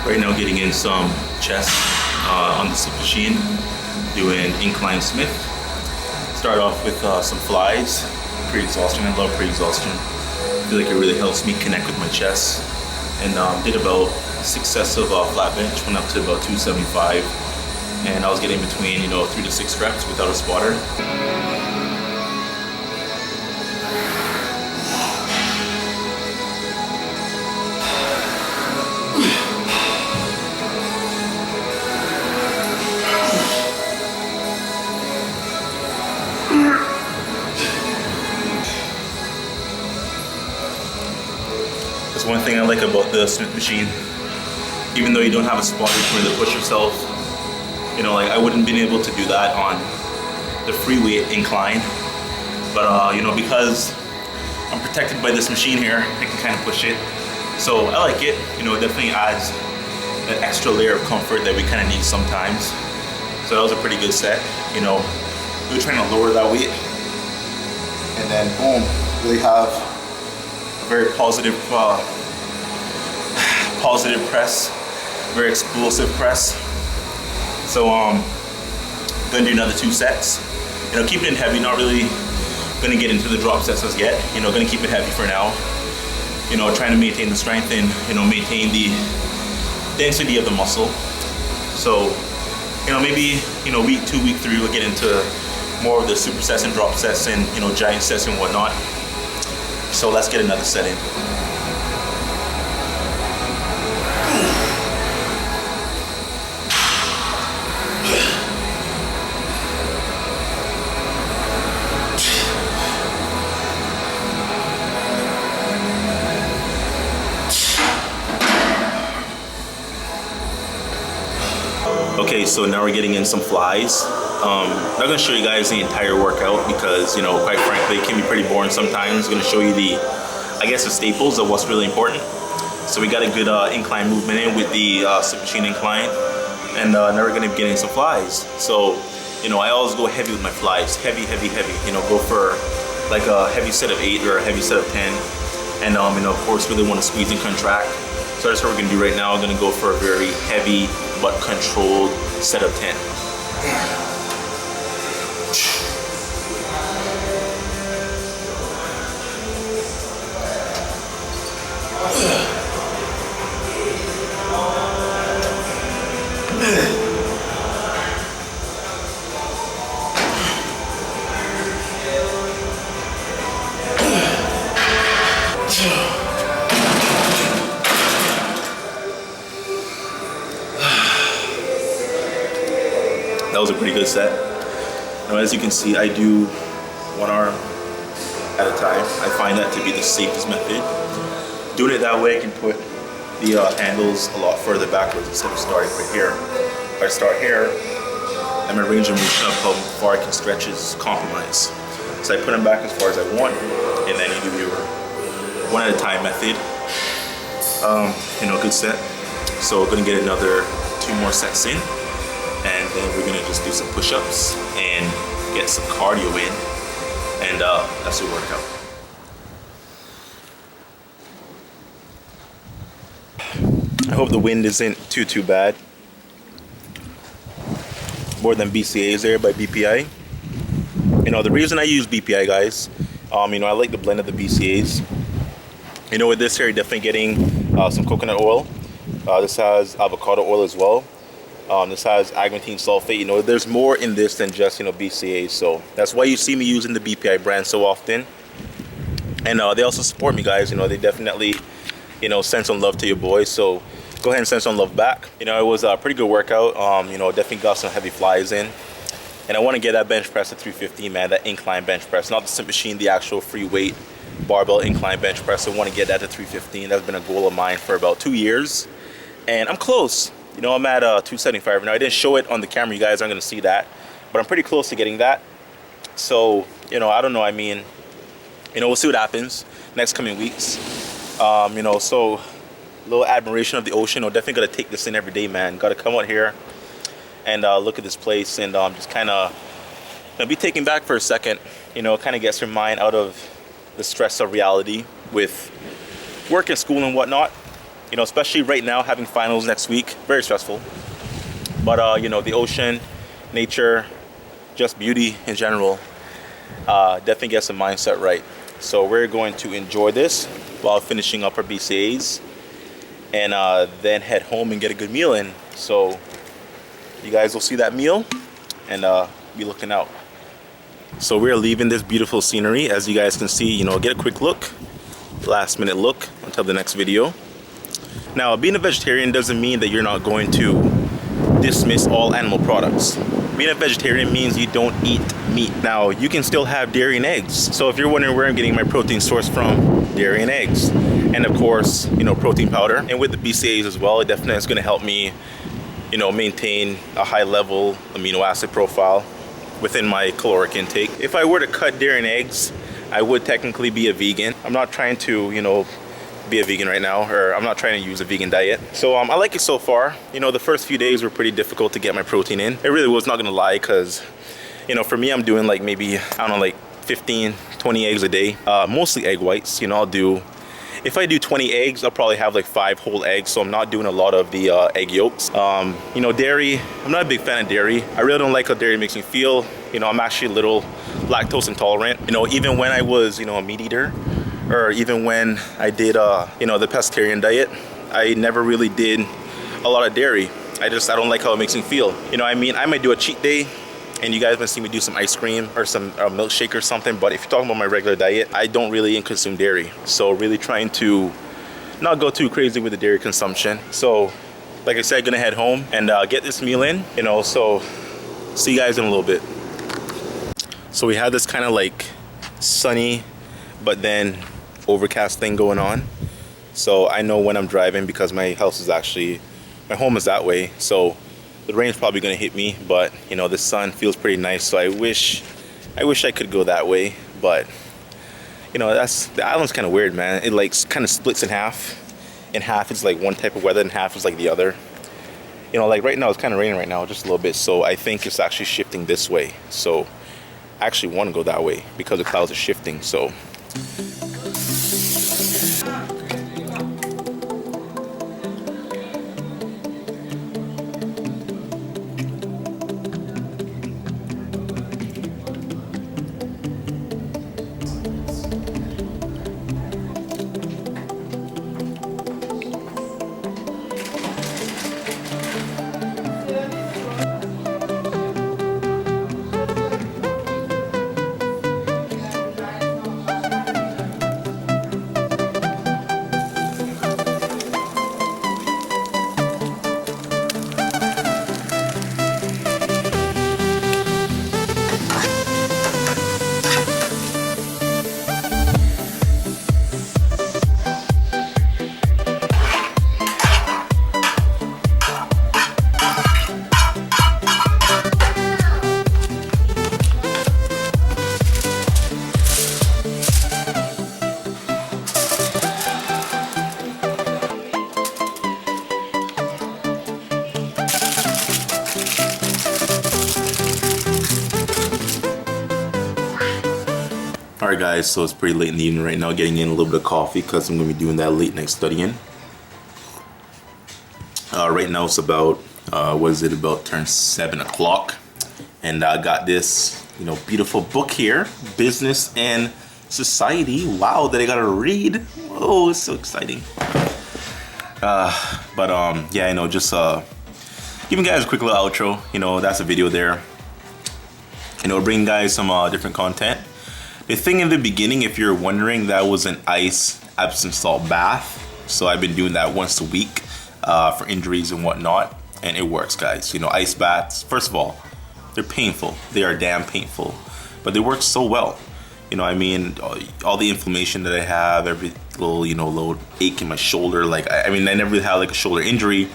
Right now getting in some chest on the slip machine, doing incline Smith. Start off with some flies, pre-exhaustion. I love pre-exhaustion. I feel like it really helps me connect with my chest. And did about 6 sets of flat bench, went up to about 275. And I was getting between 3 to 6 reps without a spotter. That's one thing I like about the Smith machine. Even though you don't have a spotter to really push yourself, like I wouldn't been able to do that on the free weight incline. But because I'm protected by this machine here, I can kind of push it. So I like it. It definitely adds an extra layer of comfort that we kind of need sometimes. So that was a pretty good set. We were trying to lower that weight, and then boom, really have a very positive press, very explosive press. So gonna do another 2 sets. Keeping it heavy, not really gonna get into the drop sets as yet. Gonna keep it heavy for now. Trying to maintain the strength and maintain the density of the muscle. So maybe week 2, week 3 we'll get into more of the super sets and drop sets and giant sets and whatnot. So let's get another set in. Okay, so now we're getting in some flies. I'm not gonna show you guys the entire workout because, quite frankly, it can be pretty boring sometimes. I'm gonna show you the staples of what's really important. So we got a good incline movement in with the slip machine incline. And now we're gonna be getting some flies. So, I always go heavy with my flies. Heavy. Go for like a heavy set of 8 or a heavy set of 10. And, of course, really wanna squeeze and contract. So that's what we're gonna do right now. I'm gonna go for a very heavy but controlled set of 10. That was a pretty good set. Now, as you can see, I do 1 arm at a time. I find that to be the safest method. Doing it that way, I can put the handles a lot further backwards instead of starting right here. If I start here, and my range of motion of how far I can stretch is compromised. So I put them back as far as I want, and then you do your 1 at a time method. Good set. So we're gonna get another 2 more sets in. And then we're gonna just do some push-ups and get some cardio in, and that's your workout. I hope the wind isn't too bad. More than BCAs there by BPI. The reason I use BPI, guys, I like the blend of the BCAs. With this here, you're definitely getting some coconut oil. This has avocado oil as well. This has agmatine sulfate. There's more in this than just BCAAs, so that's why you see me using the BPI brand so often. And they also support me, guys. They definitely send some love to your boys, so go ahead and send some love back. It was a pretty good workout. Definitely got some heavy flies in, and I want to get that bench press at 315, man. That incline bench press, not the slip machine, the actual free weight barbell incline bench press. I want to get that to 315. That's been a goal of mine for about 2 years, and I'm close. I'm at 275 now. I didn't show it on the camera. You guys aren't going to see that. But I'm pretty close to getting that. So, I don't know. We'll see what happens next coming weeks. So a little admiration of the ocean. I'm definitely going to take this in every day, man. Got to come out here and look at this place and just kind of be taken back for a second. Kind of gets your mind out of the stress of reality with work and school and whatnot. You know, especially right now, having finals next week, very stressful. But you know, the ocean, nature, just beauty in general, definitely gets the mindset right. So we're going to enjoy this while finishing up our BCAs, and then head home and get a good meal in. So you guys will see that meal and be looking out. So we're leaving this beautiful scenery, as you guys can see. You know, get a quick look, last minute look until the next video. Now, being a vegetarian doesn't mean that you're not going to dismiss all animal products. Being a vegetarian means you don't eat meat. Now, you can still have dairy and eggs. So if you're wondering where I'm getting my protein source from, dairy and eggs. And of course, you know, protein powder. And with the BCAAs as well, it definitely is going to help me, you know, maintain a high level amino acid profile within my caloric intake. If I were to cut dairy and eggs, I would technically be a vegan. I'm not trying to, you know, be a vegan right now, or I'm not trying to use a vegan diet. So I like it so far. You know, the first few days were pretty difficult to get my protein in. It really was, not gonna lie, because, you know, for me, I'm doing like maybe, I don't know, like 15, 20 eggs a day. Mostly egg whites. You know, if I do 20 eggs, I'll probably have like 5 whole eggs, so I'm not doing a lot of the egg yolks. You know, dairy, I'm not a big fan of dairy. I really don't like how dairy makes me feel. You know, I'm actually a little lactose intolerant. You know, even when I was, you know, a meat eater, or even when I did, you know, the pescatarian diet, I never really did a lot of dairy. I don't like how it makes me feel. You know, I mean, I might do a cheat day, and you guys might see me do some ice cream or some milkshake or something, but if you're talking about my regular diet, I don't really consume dairy. So really trying to not go too crazy with the dairy consumption. So, like I said, gonna head home and get this meal in, you know, so see you guys in a little bit. So we had this kind of like sunny, but then overcast thing going on. So I know when I'm driving, because my house is actually, my home is that way, so the rain's probably gonna hit me, but you know, the sun feels pretty nice. So I wish I could go that way, but you know, the island's kind of weird, man. It like kind of splits in half. In half it's like one type of weather, and half is like the other. You know, like right now it's kind of raining right now, just a little bit. So I think it's actually shifting this way. So I actually want to go that way because the clouds are shifting. So alright guys, so it's pretty late in the evening right now, getting in a little bit of coffee because I'm going to be doing that late night studying. Right now it's about, what is it, about turn 7 o'clock. And I got this, you know, beautiful book here, Business and Society. Wow, that I got to read. Oh, it's so exciting. Yeah, you know, just giving guys a quick little outro. You know, that's a video there. You know, bringing guys some different content. The thing in the beginning, if you're wondering, that was an ice Epsom salt bath. So I've been doing that once a week for injuries and whatnot, and it works, guys. You know, ice baths, first of all, they're painful. They are damn painful, but they work so well. You know, I mean, all the inflammation that I have, every little, you know, little ache in my shoulder. Like, I mean, I never really had like a shoulder injury,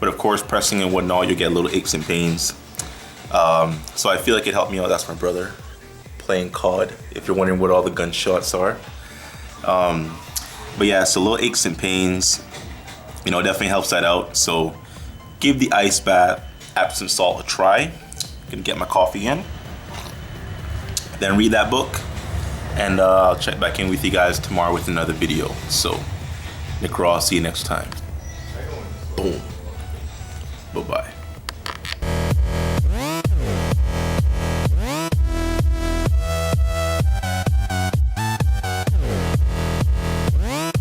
but of course, pressing and whatnot, you get little aches and pains. So I feel like it helped me out. That's my brother playing COD, if you're wondering what all the gunshots are. But yeah, so little aches and pains, you know, definitely helps that out. So give the ice bath Epsom salt a try. Gonna get my coffee in, then read that book, and I'll check back in with you guys tomorrow with another video. So Nick Raw, see you next time. Boom. Bye-bye.